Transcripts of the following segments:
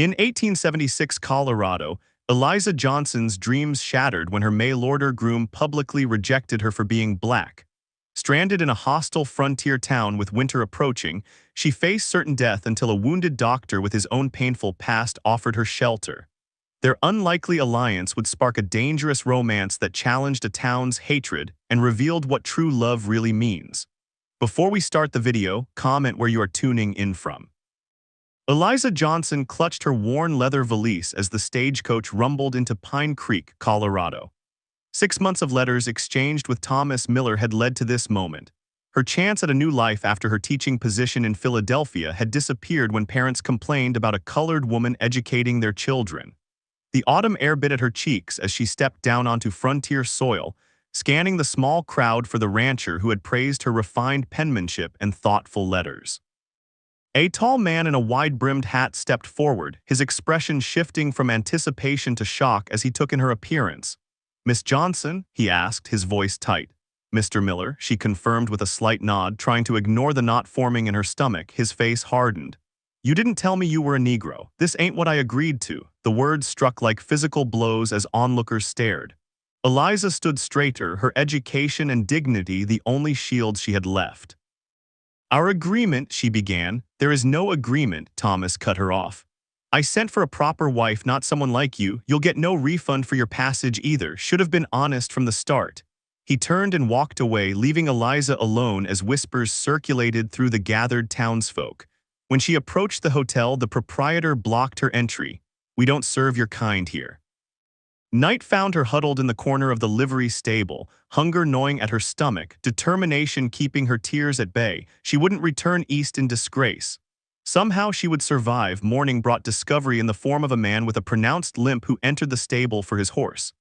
In 1876 Colorado, Eliza Johnson's dreams shattered when her mail-order groom publicly rejected her for being black. Stranded in a hostile frontier town with winter approaching, she faced certain death until a wounded doctor with his own painful past offered her shelter. Their unlikely alliance would spark a dangerous romance that challenged a town's hatred and revealed what true love really means. Before we start the video, comment where you are tuning in from. Eliza Johnson clutched her worn leather valise as the stagecoach rumbled into Pine Creek, Colorado. 6 months of letters exchanged with Thomas Miller had led to this moment. Her chance at a new life after her teaching position in Philadelphia had disappeared when parents complained about a colored woman educating their children. The autumn air bit at her cheeks as she stepped down onto frontier soil, scanning the small crowd for the rancher who had praised her refined penmanship and thoughtful letters. A tall man in a wide-brimmed hat stepped forward, his expression shifting from anticipation to shock as he took in her appearance. "Miss Johnson?" he asked, his voice tight. "Mr. Miller," she confirmed with a slight nod, trying to ignore the knot forming in her stomach. His face hardened. "You didn't tell me you were a Negro. This ain't what I agreed to." The words struck like physical blows as onlookers stared. Eliza stood straighter, her education and dignity the only shields she had left. "Our agreement," she began. "There is no agreement," Thomas cut her off. "I sent for a proper wife, not someone like you. You'll get no refund for your passage either. Should have been honest from the start." He turned and walked away, leaving Eliza alone as whispers circulated through the gathered townsfolk. When she approached the hotel, the proprietor blocked her entry. "We don't serve your kind here." Night found her huddled in the corner of the livery stable, hunger gnawing at her stomach, determination keeping her tears at bay. She wouldn't return east in disgrace. Somehow she would survive. Morning brought discovery in the form of a man with a pronounced limp who entered the stable for his horse.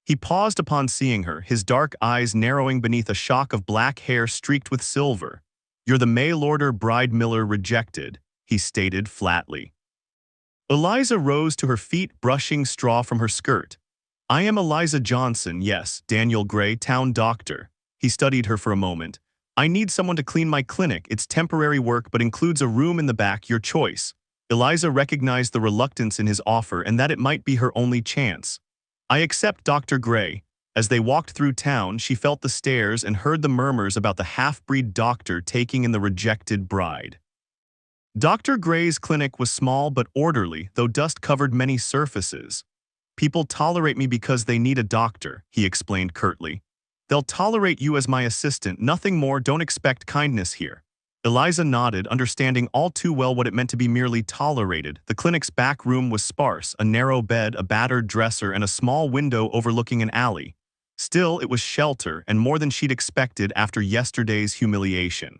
He paused upon seeing her, his dark eyes narrowing beneath a shock of black hair streaked with silver. "You're the mail-order bride Miller rejected," he stated flatly. Eliza rose to her feet, brushing straw from her skirt. "I am Eliza Johnson, yes, Daniel Gray, town doctor." He studied her for a moment. "I need someone to clean my clinic. It's temporary work but includes a room in the back, your choice." Eliza recognized the reluctance in his offer and that it might be her only chance. "I accept, Dr. Gray." As they walked through town, she felt the stares and heard the murmurs about the half-breed doctor taking in the rejected bride. Dr. Gray's clinic was small but orderly, though dust covered many surfaces. "People tolerate me because they need a doctor," he explained curtly. "They'll tolerate you as my assistant, nothing more. Don't expect kindness here." Eliza nodded, understanding all too well what it meant to be merely tolerated. The clinic's back room was sparse, a narrow bed, a battered dresser, and a small window overlooking an alley. Still, it was shelter, and more than she'd expected after yesterday's humiliation.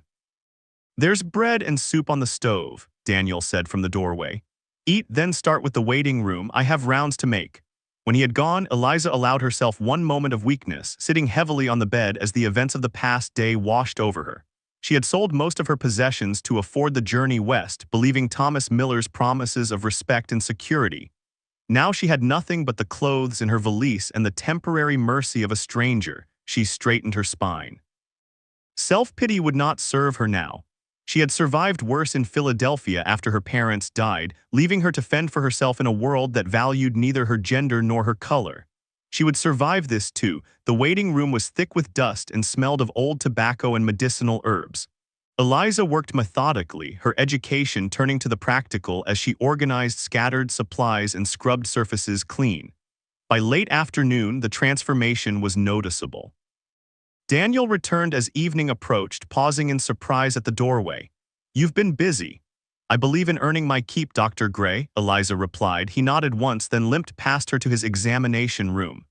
"There's bread and soup on the stove," Daniel said from the doorway. "Eat, then start with the waiting room. I have rounds to make." When he had gone, Eliza allowed herself one moment of weakness, sitting heavily on the bed as the events of the past day washed over her. She had sold most of her possessions to afford the journey west, believing Thomas Miller's promises of respect and security. Now she had nothing but the clothes in her valise and the temporary mercy of a stranger. She straightened her spine. Self-pity would not serve her now. She had survived worse in Philadelphia after her parents died, leaving her to fend for herself in a world that valued neither her gender nor her color. She would survive this too. The waiting room was thick with dust and smelled of old tobacco and medicinal herbs. Eliza worked methodically, her education turning to the practical as she organized scattered supplies and scrubbed surfaces clean. By late afternoon, the transformation was noticeable. Daniel returned as evening approached, pausing in surprise at the doorway. "You've been busy." "I believe in earning my keep, Dr. Gray," Eliza replied. He nodded once, then limped past her to his examination room.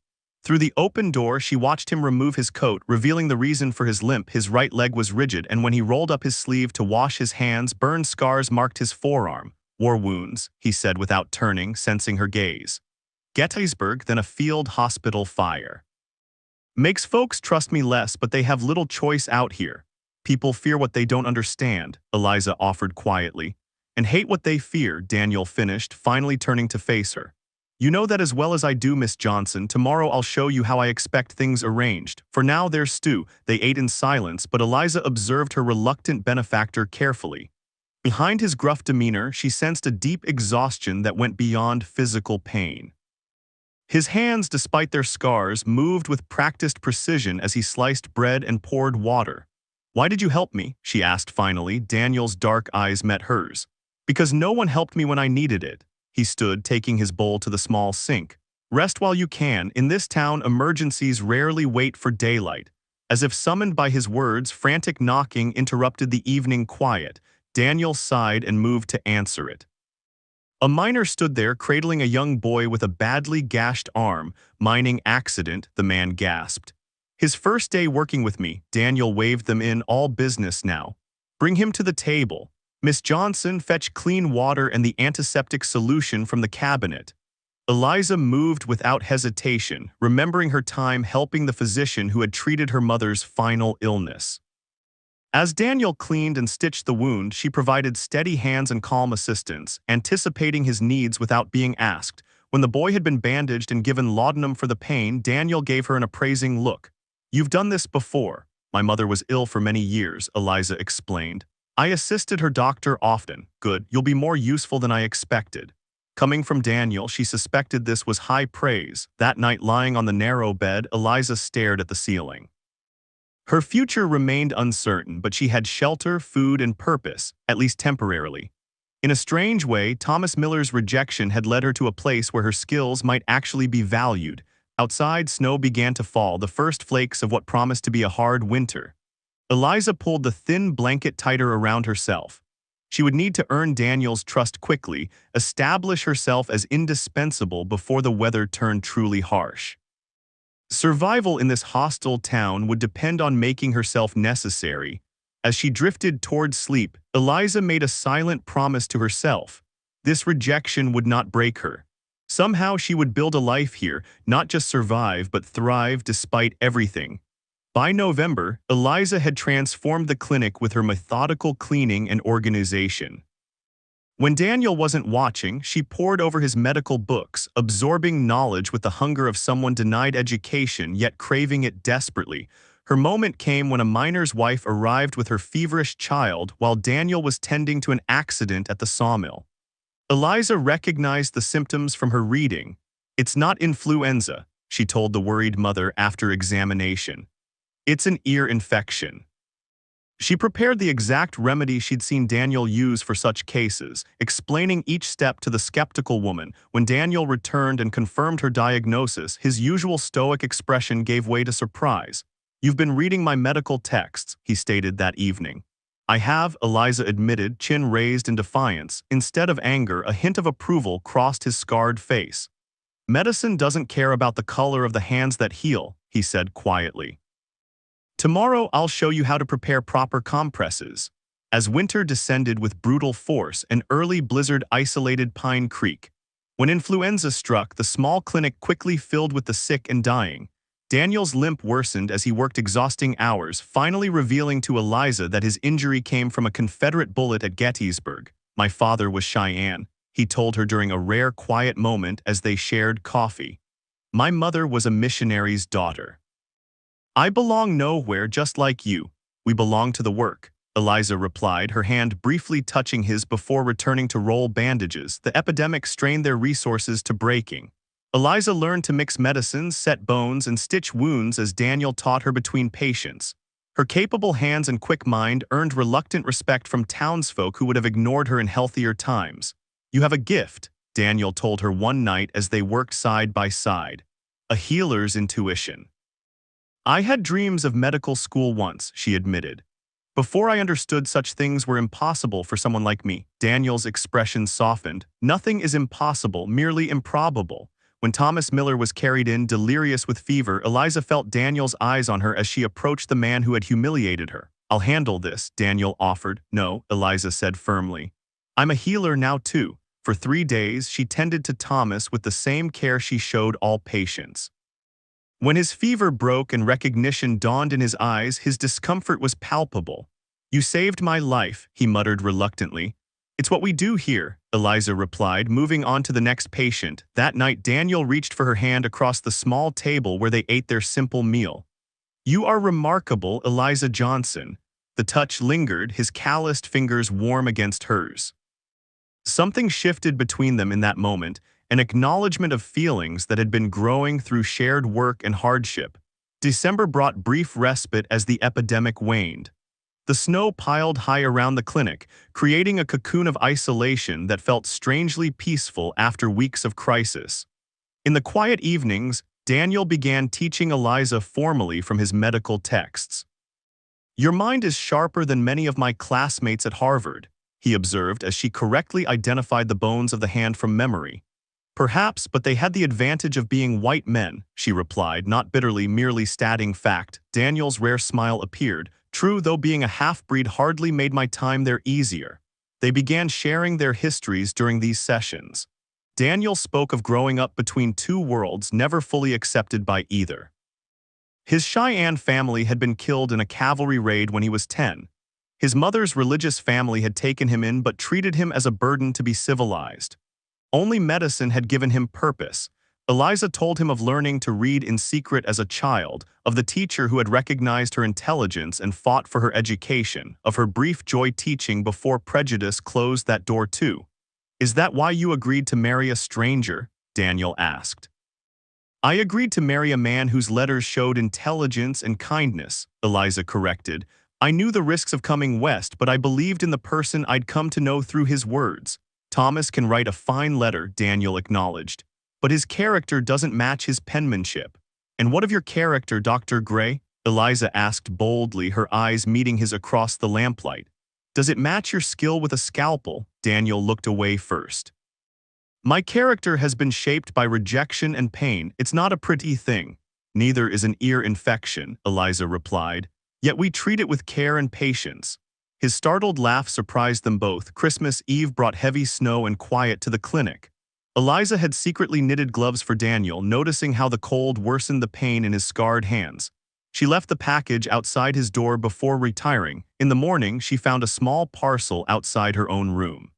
Through the open door, she watched him remove his coat, revealing the reason for his limp. His right leg was rigid, and when he rolled up his sleeve to wash his hands, burned scars marked his forearm. "War wounds," he said without turning, sensing her gaze. "Gettysburg, then a field hospital fire. Makes folks trust me less, but they have little choice out here. People fear what they don't understand," Eliza offered quietly. "And hate what they fear," Daniel finished, finally turning to face her. "You know that as well as I do, Miss Johnson. Tomorrow I'll show you how I expect things arranged. For now, there's stew." They ate in silence, but Eliza observed her reluctant benefactor carefully. Behind his gruff demeanor, she sensed a deep exhaustion that went beyond physical pain. His hands, despite their scars, moved with practiced precision as he sliced bread and poured water. "Why did you help me?" she asked finally. Daniel's dark eyes met hers. "Because no one helped me when I needed it." He stood, taking his bowl to the small sink. "Rest while you can. In this town, emergencies rarely wait for daylight." As if summoned by his words, frantic knocking interrupted the evening quiet. Daniel sighed and moved to answer it. A miner stood there, cradling a young boy with a badly gashed arm. "Mining accident," the man gasped. "His first day working with me." Daniel waved them in. "All business now. Bring him to the table. Miss Johnson, fetch clean water and the antiseptic solution from the cabinet." Eliza moved without hesitation, remembering her time helping the physician who had treated her mother's final illness. As Daniel cleaned and stitched the wound, she provided steady hands and calm assistance, anticipating his needs without being asked. When the boy had been bandaged and given laudanum for the pain, Daniel gave her an appraising look. "You've done this before." "My mother was ill for many years," Eliza explained. "I assisted her doctor often." "Good, you'll be more useful than I expected." Coming from Daniel, she suspected this was high praise. That night, lying on the narrow bed, Eliza stared at the ceiling. Her future remained uncertain, but she had shelter, food, and purpose, at least temporarily. In a strange way, Thomas Miller's rejection had led her to a place where her skills might actually be valued. Outside, snow began to fall, the first flakes of what promised to be a hard winter. Eliza pulled the thin blanket tighter around herself. She would need to earn Daniel's trust quickly, establish herself as indispensable before the weather turned truly harsh. Survival in this hostile town would depend on making herself necessary. As she drifted toward sleep, Eliza made a silent promise to herself. This rejection would not break her. Somehow she would build a life here, not just survive but thrive despite everything. By November, Eliza had transformed the clinic with her methodical cleaning and organization. When Daniel wasn't watching, she pored over his medical books, absorbing knowledge with the hunger of someone denied education yet craving it desperately. Her moment came when a miner's wife arrived with her feverish child while Daniel was tending to an accident at the sawmill. Eliza recognized the symptoms from her reading. "It's not influenza," she told the worried mother after examination. "It's an ear infection." She prepared the exact remedy she'd seen Daniel use for such cases, explaining each step to the skeptical woman. When Daniel returned and confirmed her diagnosis, his usual stoic expression gave way to surprise. "You've been reading my medical texts," he stated that evening. "I have," Eliza admitted, chin raised in defiance. Instead of anger, a hint of approval crossed his scarred face. "Medicine doesn't care about the color of the hands that heal," he said quietly. "Tomorrow I'll show you how to prepare proper compresses." As winter descended with brutal force, an early blizzard isolated Pine Creek. When influenza struck, the small clinic quickly filled with the sick and dying. Daniel's limp worsened as he worked exhausting hours, finally revealing to Eliza that his injury came from a Confederate bullet at Gettysburg. "My father was Cheyenne," he told her during a rare quiet moment as they shared coffee. "My mother was a missionary's daughter. I belong nowhere, just like you. We belong to the work," Eliza replied, her hand briefly touching his before returning to roll bandages. The epidemic strained their resources to breaking. Eliza learned to mix medicines, set bones, and stitch wounds as Daniel taught her between patients. Her capable hands and quick mind earned reluctant respect from townsfolk who would have ignored her in healthier times. "You have a gift," Daniel told her one night as they worked side by side. "A healer's intuition." "I had dreams of medical school once," she admitted. "Before I understood such things were impossible for someone like me." Daniel's expression softened. "Nothing is impossible, merely improbable." When Thomas Miller was carried in, delirious with fever, Eliza felt Daniel's eyes on her as she approached the man who had humiliated her. "I'll handle this," Daniel offered. "No," Eliza said firmly. "I'm a healer now too." For 3 days, she tended to Thomas with the same care she showed all patients. When his fever broke and recognition dawned in his eyes, his discomfort was palpable. "You saved my life," he muttered reluctantly. "It's what we do here," Eliza replied, moving on to the next patient. That night, Daniel reached for her hand across the small table where they ate their simple meal. "You are remarkable, Eliza Johnson." The touch lingered, his calloused fingers warm against hers. Something shifted between them in that moment, an acknowledgement of feelings that had been growing through shared work and hardship. December brought brief respite as the epidemic waned. The snow piled high around the clinic, creating a cocoon of isolation that felt strangely peaceful after weeks of crisis. In the quiet evenings, Daniel began teaching Eliza formally from his medical texts. "Your mind is sharper than many of my classmates at Harvard," he observed as she correctly identified the bones of the hand from memory. "Perhaps, but they had the advantage of being white men," she replied, not bitterly, merely stating fact. Daniel's rare smile appeared. "True, though being a half-breed hardly made my time there easier." They began sharing their histories during these sessions. Daniel spoke of growing up between two worlds never fully accepted by either. His Cheyenne family had been killed in a cavalry raid when he was 10. His mother's religious family had taken him in but treated him as a burden to be civilized. Only medicine had given him purpose. Eliza told him of learning to read in secret as a child, of the teacher who had recognized her intelligence and fought for her education, of her brief joy teaching before prejudice closed that door too. "Is that why you agreed to marry a stranger?" Daniel asked. "I agreed to marry a man whose letters showed intelligence and kindness," Eliza corrected. "I knew the risks of coming west, but I believed in the person I'd come to know through his words." "Thomas can write a fine letter," Daniel acknowledged, "but his character doesn't match his penmanship." "And what of your character, Dr. Gray?" Eliza asked boldly, her eyes meeting his across the lamplight. "Does it match your skill with a scalpel?" Daniel looked away first. "My character has been shaped by rejection and pain. It's not a pretty thing." "Neither is an ear infection," Eliza replied. "Yet we treat it with care and patience." His startled laugh surprised them both. Christmas Eve brought heavy snow and quiet to the clinic. Eliza had secretly knitted gloves for Daniel, noticing how the cold worsened the pain in his scarred hands. She left the package outside his door before retiring. In the morning, she found a small parcel outside her own room.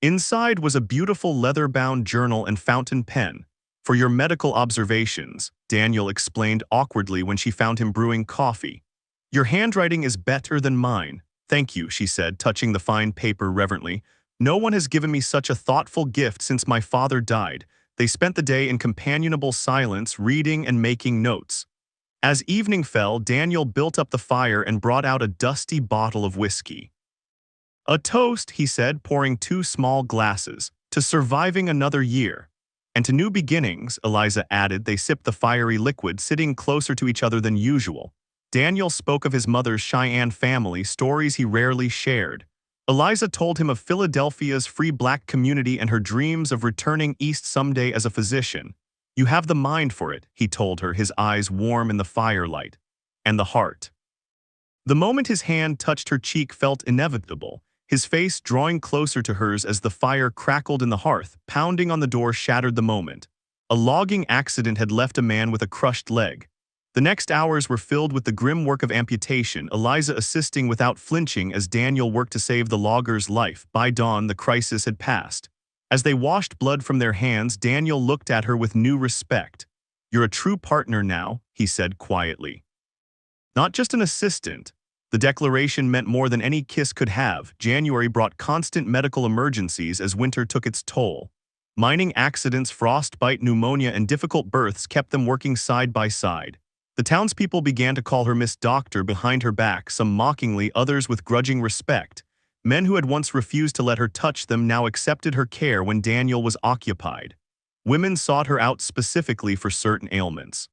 Inside was a beautiful leather-bound journal and fountain pen. "For your medical observations," Daniel explained awkwardly when she found him brewing coffee. "Your handwriting is better than mine." "Thank you," she said, touching the fine paper reverently. "No one has given me such a thoughtful gift since my father died." They spent the day in companionable silence, reading and making notes. As evening fell, Daniel built up the fire and brought out a dusty bottle of whiskey. "A toast," he said, pouring 2 small glasses, "to surviving another year." "And to new beginnings," Eliza added. They sipped the fiery liquid, sitting closer to each other than usual. Daniel spoke of his mother's Cheyenne family, stories he rarely shared. Eliza told him of Philadelphia's free black community and her dreams of returning east someday as a physician. "You have the mind for it," he told her, his eyes warm in the firelight. "And the heart." The moment his hand touched her cheek felt inevitable, his face drawing closer to hers as the fire crackled in the hearth. Pounding on the door shattered the moment. A logging accident had left a man with a crushed leg. The next hours were filled with the grim work of amputation, Eliza assisting without flinching as Daniel worked to save the logger's life. By dawn, the crisis had passed. As they washed blood from their hands, Daniel looked at her with new respect. "You're a true partner now," he said quietly. "Not just an assistant." The declaration meant more than any kiss could have. January brought constant medical emergencies as winter took its toll. Mining accidents, frostbite, pneumonia, and difficult births kept them working side by side. The townspeople began to call her Miss Doctor behind her back, some mockingly, others with grudging respect. Men who had once refused to let her touch them now accepted her care when Daniel was occupied. Women sought her out specifically for certain ailments.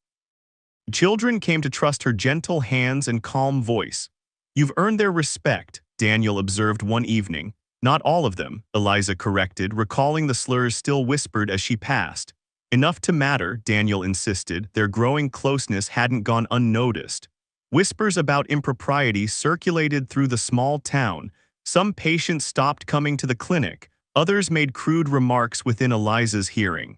Children came to trust her gentle hands and calm voice. "You've earned their respect," Daniel observed one evening. "Not all of them," Eliza corrected, recalling the slurs still whispered as she passed. "Enough to matter," Daniel insisted. Their growing closeness hadn't gone unnoticed. Whispers about impropriety circulated through the small town. Some patients stopped coming to the clinic. Others made crude remarks within Eliza's hearing.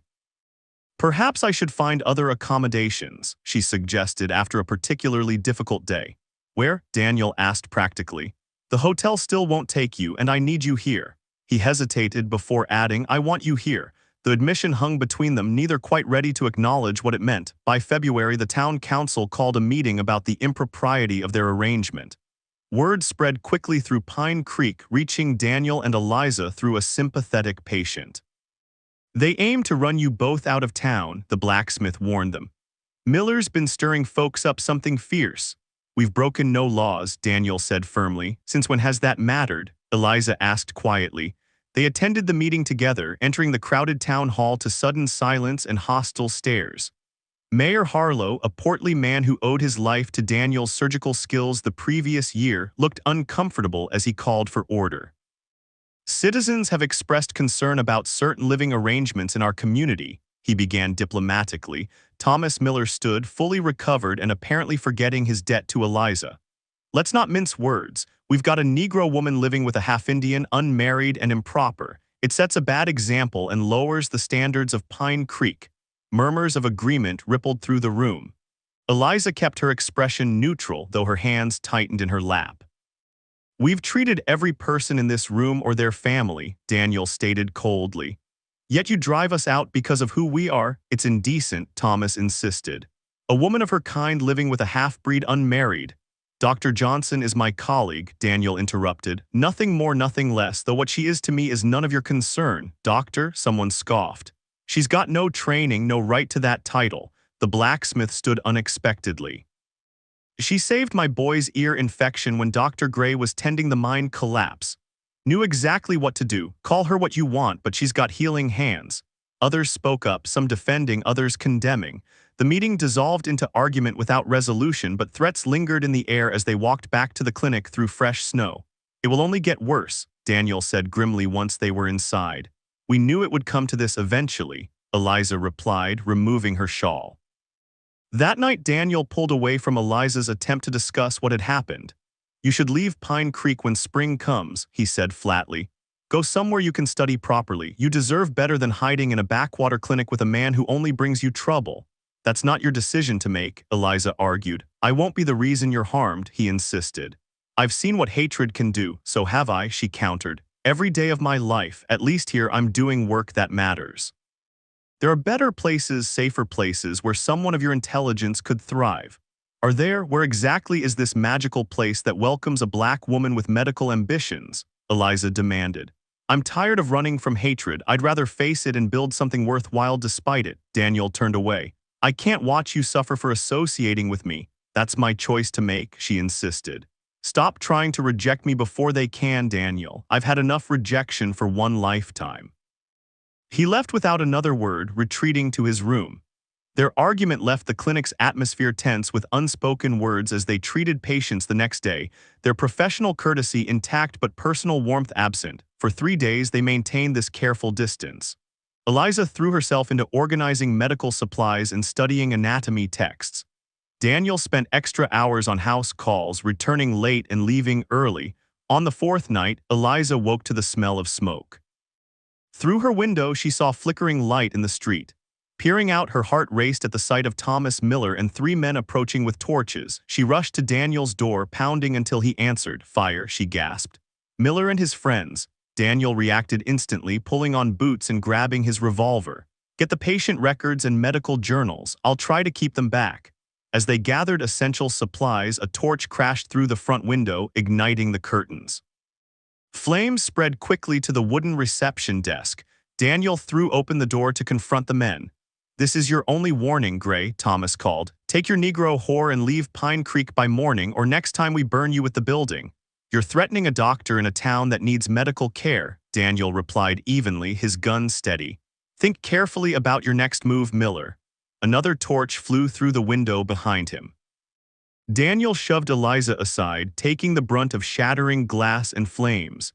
"Perhaps I should find other accommodations," she suggested after a particularly difficult day. "Where?" Daniel asked practically. "The hotel still won't take you, and I need you here." He hesitated before adding, "I want you here." The admission hung between them, neither quite ready to acknowledge what it meant. By February, the town council called a meeting about the impropriety of their arrangement. Word spread quickly through Pine Creek, reaching Daniel and Eliza through a sympathetic patient. They aim to run you both out of town, the blacksmith warned them. Miller's been stirring folks up something fierce. We've broken no laws, Daniel said firmly. Since when has that mattered? Eliza asked quietly. They attended the meeting together, entering the crowded town hall to sudden silence and hostile stares. Mayor Harlow, a portly man who owed his life to Daniel's surgical skills the previous year, looked uncomfortable as he called for order. Citizens have expressed concern about certain living arrangements in our community, he began diplomatically. Thomas Miller stood, fully recovered and apparently forgetting his debt to Eliza. Let's not mince words. We've got a Negro woman living with a half-Indian, unmarried and improper. It sets a bad example and lowers the standards of Pine Creek. Murmurs of agreement rippled through the room. Eliza kept her expression neutral, though her hands tightened in her lap. We've treated every person in this room or their family, Daniel stated coldly. Yet you drive us out because of who we are. It's indecent, Thomas insisted. A woman of her kind living with a half-breed unmarried. Dr. Johnson is my colleague, Daniel interrupted. Nothing more, nothing less, though what she is to me is none of your concern. Doctor, someone scoffed. She's got no training, no right to that title. The blacksmith stood unexpectedly. She saved my boy's ear infection when Dr. Gray was tending the mine collapse. Knew exactly what to do. Call her what you want, but she's got healing hands. Others spoke up, some defending, others condemning. The meeting dissolved into argument without resolution, but threats lingered in the air as they walked back to the clinic through fresh snow. It will only get worse, Daniel said grimly once they were inside. We knew it would come to this eventually, Eliza replied, removing her shawl. That night, Daniel pulled away from Eliza's attempt to discuss what had happened. You should leave Pine Creek when spring comes, he said flatly. Go somewhere you can study properly. You deserve better than hiding in a backwater clinic with a man who only brings you trouble. That's not your decision to make, Eliza argued. I won't be the reason you're harmed, he insisted. I've seen what hatred can do, so have I, she countered. Every day of my life, at least here, I'm doing work that matters. There are better places, safer places where someone of your intelligence could thrive. Are there? Where exactly is this magical place that welcomes a black woman with medical ambitions? Eliza demanded. I'm tired of running from hatred. I'd rather face it and build something worthwhile despite it. Daniel turned away. I can't watch you suffer for associating with me. That's my choice to make, she insisted. Stop trying to reject me before they can, Daniel. I've had enough rejection for one lifetime. He left without another word, retreating to his room. Their argument left the clinic's atmosphere tense with unspoken words as they treated patients the next day, their professional courtesy intact but personal warmth absent. For 3 days they maintained this careful distance. Eliza threw herself into organizing medical supplies and studying anatomy texts. Daniel spent extra hours on house calls, returning late and leaving early. On the 4th night, Eliza woke to the smell of smoke. Through her window, she saw flickering light in the street. Peering out, her heart raced at the sight of Thomas Miller and 3 men approaching with torches. She rushed to Daniel's door, pounding until he answered. Fire, she gasped. Miller and his friends. Daniel reacted instantly, pulling on boots and grabbing his revolver. Get the patient records and medical journals. I'll try to keep them back. As they gathered essential supplies, a torch crashed through the front window, igniting the curtains. Flames spread quickly to the wooden reception desk. Daniel threw open the door to confront the men. This is your only warning, Gray, Thomas called. Take your Negro whore and leave Pine Creek by morning, or next time we burn you with the building. You're threatening a doctor in a town that needs medical care, Daniel replied evenly, his gun steady. Think carefully about your next move, Miller. Another torch flew through the window behind him. Daniel shoved Eliza aside, taking the brunt of shattering glass and flames.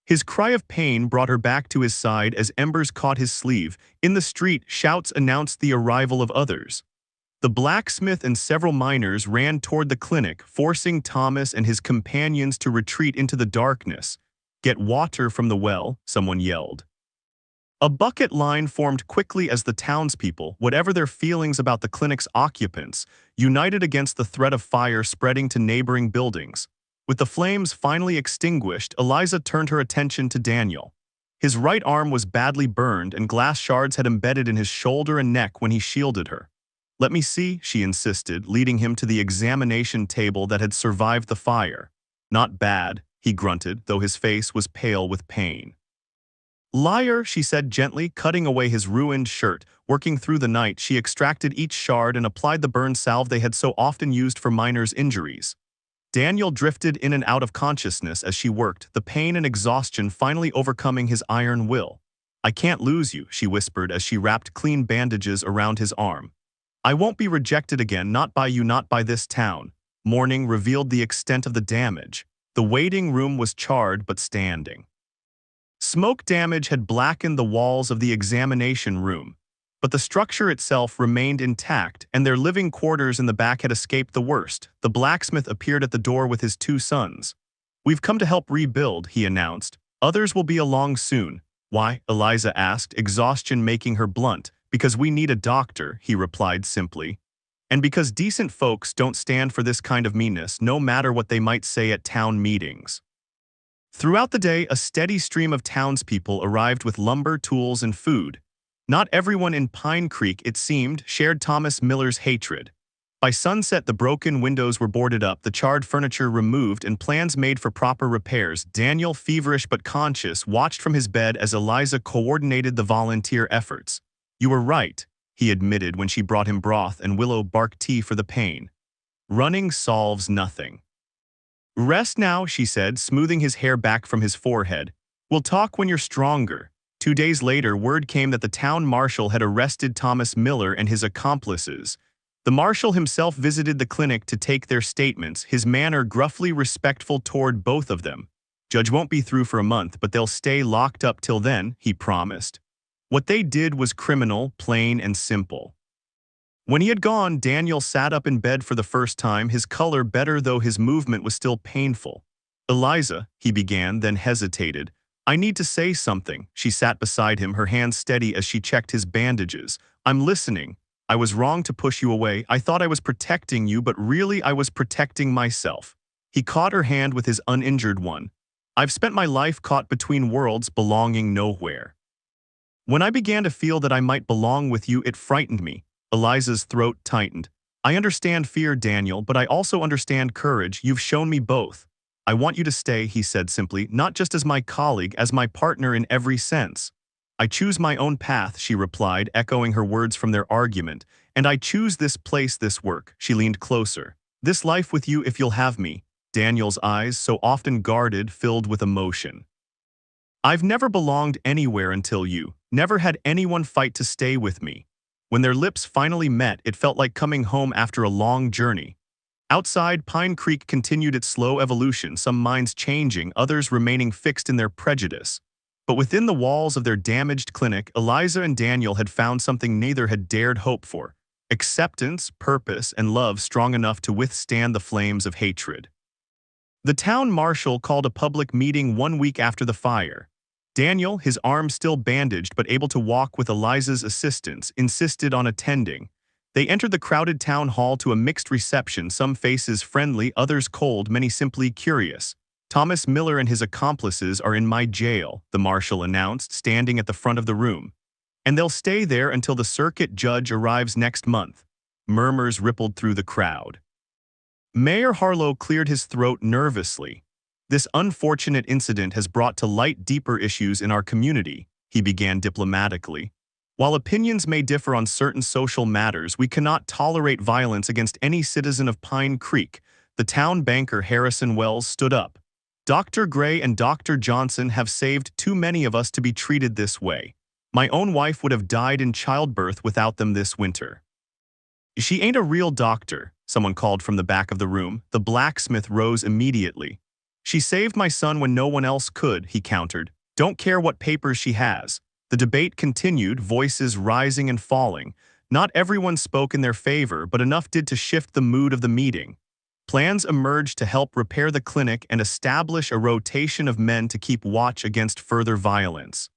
His cry of pain brought her back to his side as embers caught his sleeve. In the street, shouts announced the arrival of others. The blacksmith and several miners ran toward the clinic, forcing Thomas and his companions to retreat into the darkness. Get water from the well, someone yelled. A bucket line formed quickly as the townspeople, whatever their feelings about the clinic's occupants, united against the threat of fire spreading to neighboring buildings. With the flames finally extinguished, Eliza turned her attention to Daniel. His right arm was badly burned and glass shards had embedded in his shoulder and neck when he shielded her. Let me see, she insisted, leading him to the examination table that had survived the fire. Not bad, he grunted, though his face was pale with pain. Liar, she said gently, cutting away his ruined shirt. Working through the night, she extracted each shard and applied the burn salve they had so often used for miners' injuries. Daniel drifted in and out of consciousness as she worked, the pain and exhaustion finally overcoming his iron will. I can't lose you, she whispered as she wrapped clean bandages around his arm. I won't be rejected again, not by you, not by this town. Morning revealed the extent of the damage. The waiting room was charred but standing. Smoke damage had blackened the walls of the examination room, but the structure itself remained intact, and their living quarters in the back had escaped the worst. The blacksmith appeared at the door with his 2 sons. We've come to help rebuild, he announced. Others will be along soon. Why? Eliza asked, exhaustion making her blunt. Because we need a doctor, he replied simply. And because decent folks don't stand for this kind of meanness, no matter what they might say at town meetings. Throughout the day, a steady stream of townspeople arrived with lumber, tools, and food. Not everyone in Pine Creek, it seemed, shared Thomas Miller's hatred. By sunset, the broken windows were boarded up, the charred furniture removed, and plans made for proper repairs. Daniel, feverish but conscious, watched from his bed as Eliza coordinated the volunteer efforts. You were right, he admitted when she brought him broth and willow bark tea for the pain. Running solves nothing. Rest now, she said, smoothing his hair back from his forehead. We'll talk when you're stronger. 2 days later, word came that the town marshal had arrested Thomas Miller and his accomplices. The marshal himself visited the clinic to take their statements, his manner gruffly respectful toward both of them. Judge won't be through for a month, but they'll stay locked up till then, he promised. What they did was criminal, plain and simple. When he had gone, Daniel sat up in bed for the first time, his color better though his movement was still painful. Eliza, he began, then hesitated. I need to say something. She sat beside him, her hands steady as she checked his bandages. I'm listening. I was wrong to push you away. I thought I was protecting you, but really I was protecting myself. He caught her hand with his uninjured one. I've spent my life caught between worlds, belonging nowhere. When I began to feel that I might belong with you, it frightened me. Eliza's throat tightened. I understand fear, Daniel, but I also understand courage. You've shown me both. I want you to stay, he said simply, not just as my colleague, as my partner in every sense. I choose my own path, she replied, echoing her words from their argument. And I choose this place, this work. She leaned closer. This life with you if you'll have me. Daniel's eyes, so often guarded, filled with emotion. I've never belonged anywhere until you. Never had anyone fight to stay with me. When their lips finally met, it felt like coming home after a long journey. Outside, Pine Creek continued its slow evolution, some minds changing, others remaining fixed in their prejudice. But within the walls of their damaged clinic, Eliza and Daniel had found something neither had dared hope for: acceptance, purpose, and love strong enough to withstand the flames of hatred. The town marshal called a public meeting 1 week after the fire. Daniel, his arm still bandaged but able to walk with Eliza's assistance, insisted on attending. They entered the crowded town hall to a mixed reception, some faces friendly, others cold, many simply curious. Thomas Miller and his accomplices are in my jail, the marshal announced, standing at the front of the room. And they'll stay there until the circuit judge arrives next month. Murmurs rippled through the crowd. Mayor Harlow cleared his throat nervously. This unfortunate incident has brought to light deeper issues in our community, he began diplomatically. While opinions may differ on certain social matters, we cannot tolerate violence against any citizen of Pine Creek. The town banker Harrison Wells stood up. Dr. Gray and Dr. Johnson have saved too many of us to be treated this way. My own wife would have died in childbirth without them this winter. She ain't a real doctor, someone called from the back of the room. The blacksmith rose immediately. She saved my son when no one else could, he countered. Don't care what papers she has. The debate continued, voices rising and falling. Not everyone spoke in their favor, but enough did to shift the mood of the meeting. Plans emerged to help repair the clinic and establish a rotation of men to keep watch against further violence.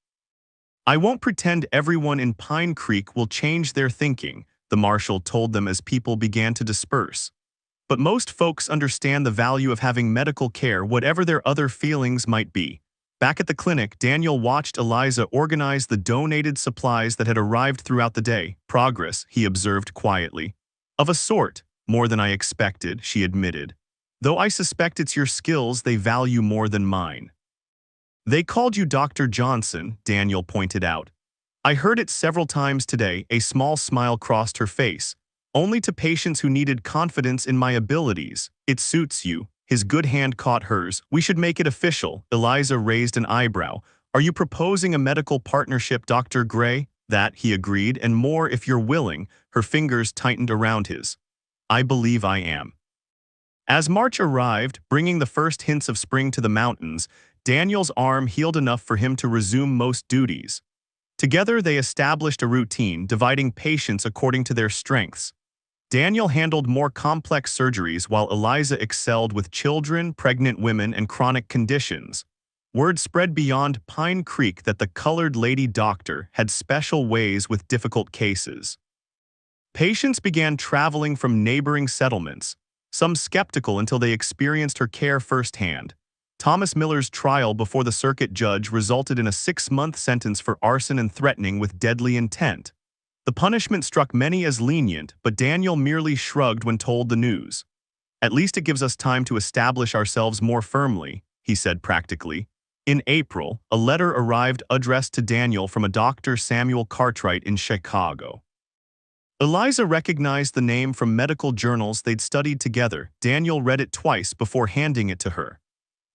I won't pretend everyone in Pine Creek will change their thinking, the marshal told them as people began to disperse. But most folks understand the value of having medical care, whatever their other feelings might be. Back at the clinic, Daniel watched Eliza organize the donated supplies that had arrived throughout the day. Progress, he observed quietly. Of a sort, more than I expected, she admitted. though I suspect it's your skills they value more than mine. They called you Dr. Johnson, Daniel pointed out. I heard it several times today. A small smile crossed her face. Only to patients who needed confidence in my abilities. It suits you. His good hand caught hers. We should make it official. Eliza raised an eyebrow. Are you proposing a medical partnership, Dr. Gray? That, he agreed, and more if you're willing. Her fingers tightened around his. I believe I am. As March arrived, bringing the first hints of spring to the mountains, Daniel's arm healed enough for him to resume most duties. Together they established a routine, dividing patients according to their strengths. Daniel handled more complex surgeries while Eliza excelled with children, pregnant women, and chronic conditions. Word spread beyond Pine Creek that the colored lady doctor had special ways with difficult cases. Patients began traveling from neighboring settlements, some skeptical until they experienced her care firsthand. Thomas Miller's trial before the circuit judge resulted in a 6-month sentence for arson and threatening with deadly intent. The punishment struck many as lenient, but Daniel merely shrugged when told the news. At least it gives us time to establish ourselves more firmly, he said practically. In April, a letter arrived addressed to Daniel from a Dr. Samuel Cartwright in Chicago. Eliza recognized the name from medical journals they'd studied together. Daniel read it twice before handing it to her.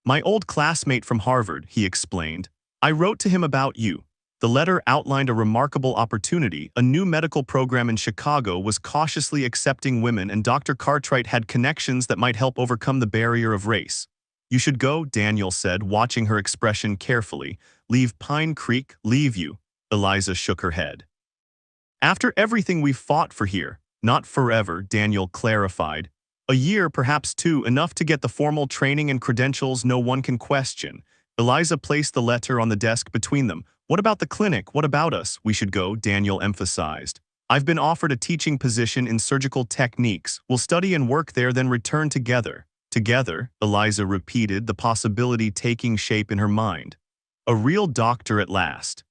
My old classmate from Harvard, he explained. I wrote to him about you. The letter outlined a remarkable opportunity. A new medical program in Chicago was cautiously accepting women, and Dr. Cartwright had connections that might help overcome the barrier of race. You should go, Daniel said, watching her expression carefully. Leave Pine Creek, leave you. Eliza shook her head. After everything we've fought for here, not forever, Daniel clarified. A year, perhaps 2, enough to get the formal training and credentials no one can question. Eliza placed the letter on the desk between them. What about the clinic? What about us? We should go, Daniel emphasized. I've been offered a teaching position in surgical techniques. We'll study and work there, then return together. Together, Eliza repeated, the possibility taking shape in her mind. A real doctor at last.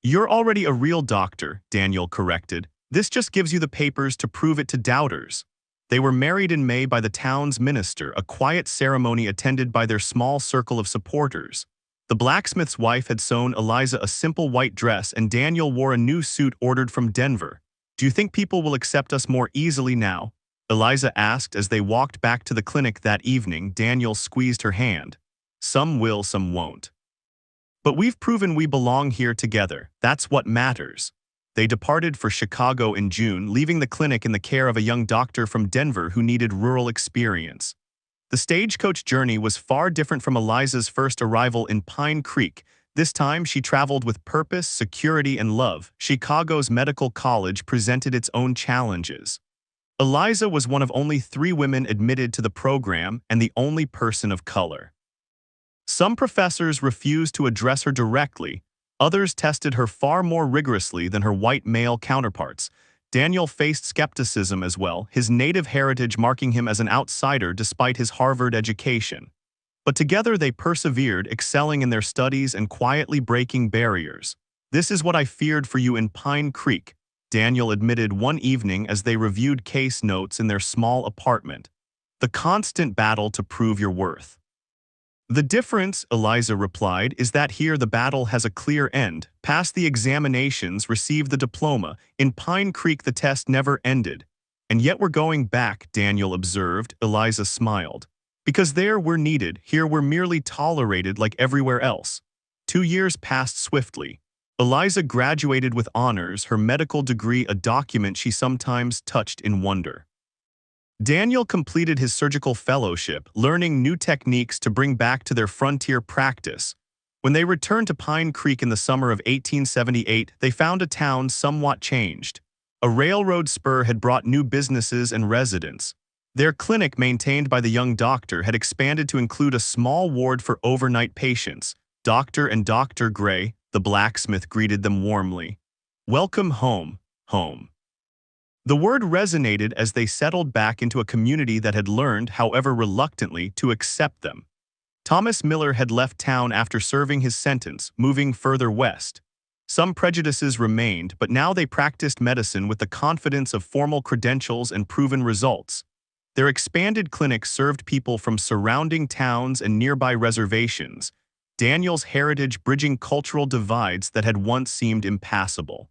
You're already a real doctor, Daniel corrected. This just gives you the papers to prove it to doubters. They were married in May by the town's minister, a quiet ceremony attended by their small circle of supporters. The blacksmith's wife had sewn Eliza a simple white dress, and Daniel wore a new suit ordered from Denver. Do you think people will accept us more easily now? Eliza asked as they walked back to the clinic that evening. Daniel squeezed her hand. Some will, some won't. But we've proven we belong here together. That's what matters. They departed for Chicago in June, leaving the clinic in the care of a young doctor from Denver who needed rural experience. The stagecoach journey was far different from Eliza's first arrival in Pine Creek. This time she traveled with purpose, security, and love. Chicago's medical college presented its own challenges. Eliza was one of only 3 women admitted to the program and the only person of color. Some professors refused to address her directly. Others tested her far more rigorously than her white male counterparts. Daniel faced skepticism as well, his native heritage marking him as an outsider despite his Harvard education. But together they persevered, excelling in their studies and quietly breaking barriers. This is what I feared for you in Pine Creek, Daniel admitted one evening as they reviewed case notes in their small apartment. The constant battle to prove your worth. The difference, Eliza replied, is that here the battle has a clear end. Pass the examinations, receive the diploma. In Pine Creek the test never ended. And yet we're going back, Daniel observed. Eliza smiled. Because there we're needed, here we're merely tolerated like everywhere else. 2 years passed swiftly. Eliza graduated with honors, her medical degree a document she sometimes touched in wonder. Daniel completed his surgical fellowship, learning new techniques to bring back to their frontier practice. When they returned to Pine Creek in the summer of 1878, they found a town somewhat changed. A railroad spur had brought new businesses and residents. Their clinic, maintained by the young doctor, had expanded to include a small ward for overnight patients. Dr. and Dr. Gray, the blacksmith, greeted them warmly. Welcome home, home. The word resonated as they settled back into a community that had learned, however reluctantly, to accept them. Thomas Miller had left town after serving his sentence, moving further west. Some prejudices remained, but now they practiced medicine with the confidence of formal credentials and proven results. Their expanded clinic served people from surrounding towns and nearby reservations, Daniel's heritage bridging cultural divides that had once seemed impassable.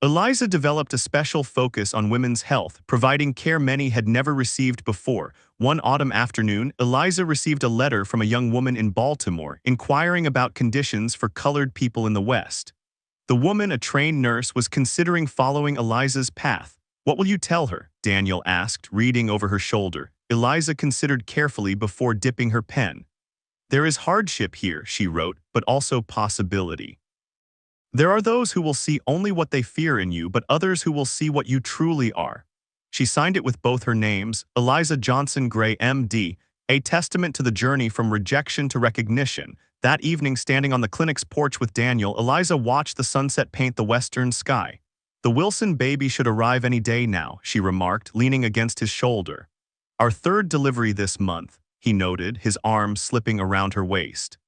Eliza developed a special focus on women's health, providing care many had never received before. One autumn afternoon, Eliza received a letter from a young woman in Baltimore inquiring about conditions for colored people in the West. The woman, a trained nurse, was considering following Eliza's path. "What will you tell her?" Daniel asked, reading over her shoulder. Eliza considered carefully before dipping her pen. "There is hardship here," she wrote, "but also possibility. There are those who will see only what they fear in you, but others who will see what you truly are." She signed it with both her names, Eliza Johnson Gray, M.D., a testament to the journey from rejection to recognition. That evening, standing on the clinic's porch with Daniel, Eliza watched the sunset paint the western sky. "The Wilson baby should arrive any day now," she remarked, leaning against his shoulder. "Our third delivery this month," he noted, his arm slipping around her waist.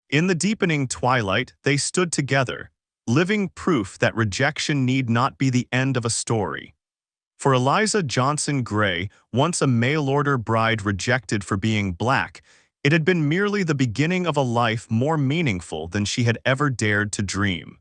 In the deepening twilight, they stood together, living proof that rejection need not be the end of a story. For Eliza Johnson Gray, once a mail-order bride rejected for being black, it had been merely the beginning of a life more meaningful than she had ever dared to dream.